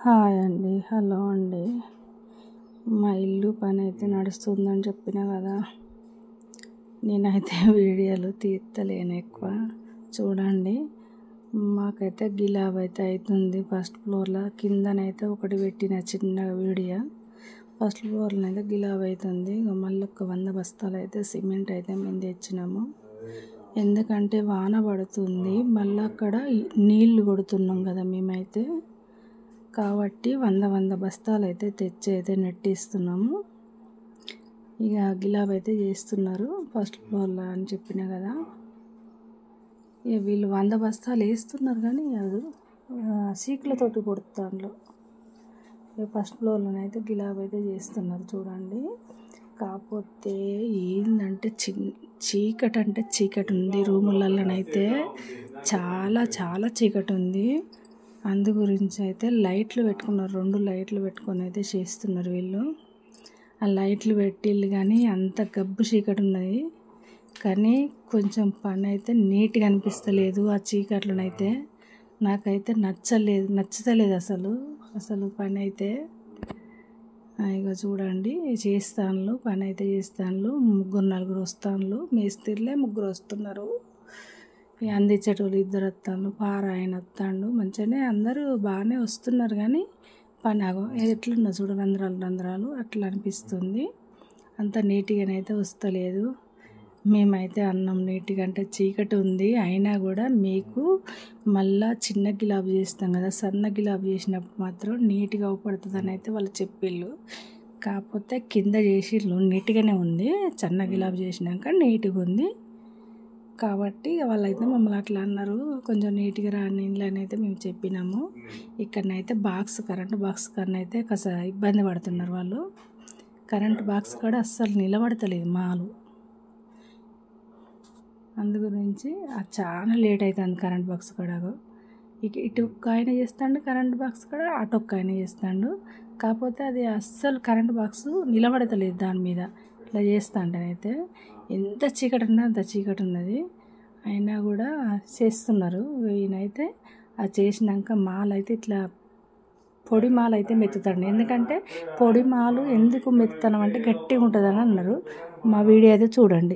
Hi అండి, hello అండి. మా ఇల్లు పని అయితే నడుస్తుందని చెప్పిన కదా. నేనైతే వీడియోలు తీస్తలేను ఎక్కువ. చూడండి, మాకైతే గిలాబ్ అయితే అవుతుంది. ఫస్ట్ ఫ్లోర్లో కిందనైతే ఒకటి పెట్టిన చిన్న వీడియో. ఫస్ట్ ఫ్లోర్లో అయితే గిలాబ్ అవుతుంది. మళ్ళీ ఒక 100 బస్తాలు అయితే సిమెంట్ అయితే మేము తెచ్చినాము. ఎందుకంటే వాన పడుతుంది, మళ్ళీ అక్కడ నీళ్లు కొడుతున్నాం కదా మేమైతే. కాబట్టి 100 బస్తాలు అయితే తెచ్చి అయితే నెట్టిస్తున్నాము. ఇక గిలాబ్ అయితే చేస్తున్నారు ఫస్ట్ ఫ్లోర్లో అని చెప్పిన కదా. ఇక వీళ్ళు 100 బస్తాలు వేస్తున్నారు, కానీ అది సీకులతోటి కొడుతాండ్రు. ఇక ఫస్ట్ ఫ్లోర్లోనైతే గిలాబ్ అయితే చేస్తున్నారు చూడండి. కాకపోతే ఏంటంటే చీకటి అంటే చీకటి ఉంది. రూములలోనైతే చాలా చాలా చీకటి ఉంది. అందు గురించి అయితే లైట్లు పెట్టుకున్నారు. 2 లైట్లు పెట్టుకొని అయితే చేస్తున్నారు వీళ్ళు. ఆ లైట్లు పెట్టిళ్ళు కానీ అంత గబ్బు చీకటి ఉన్నది. కానీ కొంచెం పని అయితే నీట్గా అనిపిస్తలేదు. ఆ చీకట్లోనైతే నాకైతే నచ్చతలేదు అసలు పని అయితే. ఇక చూడండి, చేస్తాను పని అయితే చేస్తాను. 3-4 వస్తాను. మేస్త్రీలే 3 వస్తున్నారు. అందించేటోళ్ళు 2 వస్తాను. పారాయణ వస్తాడు. మంచిగానే అందరూ బాగానే వస్తున్నారు, కానీ పని ఎట్లున్నా చూడ రంధ్రాలు అట్లా అనిపిస్తుంది. అంత నీట్గానైతే వస్తలేదు. మేమైతే అన్నం నీట్గా అంటే చీకటి ఉంది అయినా కూడా మీకు మళ్ళా చిన్న గిలాబ్ చేస్తాం కదా, సన్న గిలాబ్ చేసినప్పుడు మాత్రం నీట్గా అవపడుతుందని అయితే వాళ్ళు చెప్పిళ్ళు. కాకపోతే కింద చేసిళ్ళు నీట్గానే ఉంది. సన్న గిలాబ్ చేసినాక నీట్గా ఉంది. కాబట్టి వాళ్ళైతే మమ్మల్ని అట్లా అన్నారు. కొంచెం నీట్గా రాని ఇండ్లని అయితే మేము చెప్పినాము. ఇక్కడనైతే కరెంటు బాక్స్ కాడనైతే కాస్త ఇబ్బంది పడుతున్నారు వాళ్ళు. కరెంటు బాక్స్ కాడ అస్సలు నిలబడతలేదు మాలు. అందు గురించి చాలా లేట్ అవుతుంది కరెంట్ బాక్స్ కాడ. ఇటు ఒక్క ఆయన చేస్తాడు కరెంట్ బాక్స్ కాడ, అటు ఒక్క ఆయన చేస్తాడు. కాకపోతే అది అస్సలు కరెంట్ బాక్స్ నిలబడతలేదు దాని మీద. ఇట్లా చేస్తాంటేనైతే ఎంత చీకటి ఉన్నా అంత చీకటి ఉన్నది. అయినా కూడా చేస్తున్నారు. ఈయనైతే అది చేసినాక మాలు అయితే ఇట్లా పొడి మాలు అయితే మెత్తుతాడు. ఎందుకంటే పొడి మాలు ఎందుకు మెత్తుతాం అంటే గట్టిగా ఉంటుందని అన్నారు. మా వీడియో అయితే చూడండి.